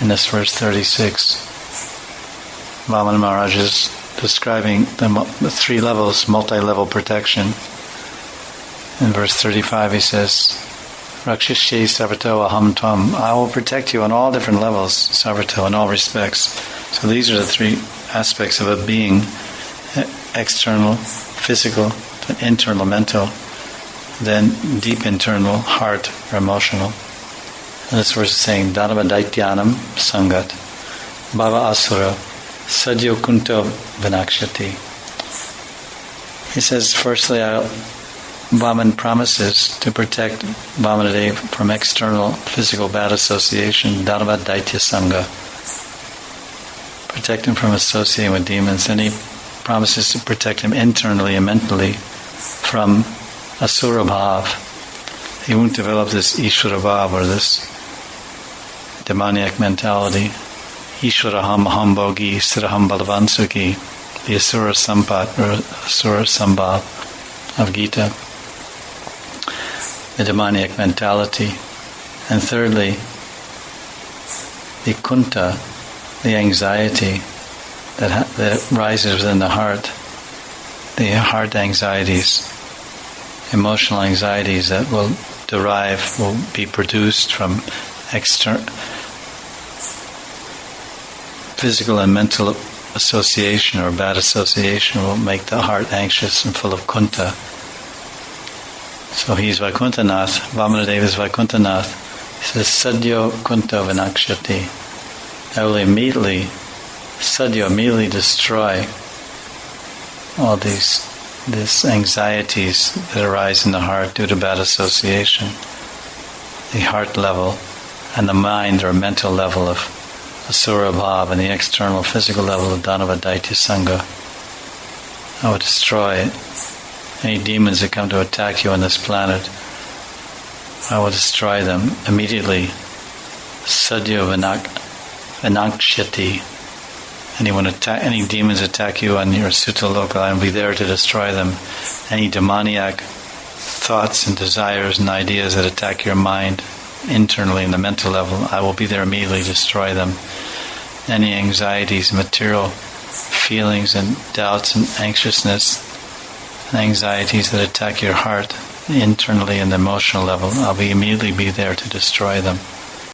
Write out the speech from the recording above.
In this verse 36, Vamana Maharaj is describing the three levels, multi-level protection. In verse 35 he says, Rakshashe Sarvato Aham Tvam. I will protect you on all different levels, Sarvato, in all respects. So these are the three aspects of a being: external, physical, internal, mental, then deep internal, heart or emotional. And this verse is saying, Dhanava Daityanam Sangat Bhava Asura Sadyo Kunto Vinakshati. He says, firstly, Vaman promises to protect Vamanadeva from external physical bad association, Dhanava Daitya Sangha. Protect him from associating with demons. Then he promises to protect him internally and mentally from Asura Bhav. He won't develop this Ishvara Bhav, or this demoniac mentality. Ishvaraham Hambogi Siraham Balavansukhi, the Asura Sampat or Asura Sambhav of Gita, the demoniac mentality. And thirdly, the kunta, the anxiety that rises within the heart anxieties, emotional anxieties that will be produced from physical and mental association or bad association, will make the heart anxious and full of kunta. So he's Vaikuntanath, Vamanadeva is Vaikuntanath. He says, Sadyo kunta vinakshati. I will immediately destroy all these anxieties that arise in the heart due to bad association. The heart level and the mind or mental level of Asura Bhav and the external physical level of Dhanava Daitya Sangha. I will destroy any demons that come to attack you on this planet. I will destroy them immediately. Sadyo Vinakshati. Any demons attack you on your Sutta Loka, I will be there to destroy them. Any demoniac thoughts and desires and ideas that attack your mind internally in the mental level, I will be there immediately to destroy them. Any anxieties, material feelings and doubts and anxiousness and anxieties that attack your heart internally in the emotional level, I'll immediately be there to destroy them.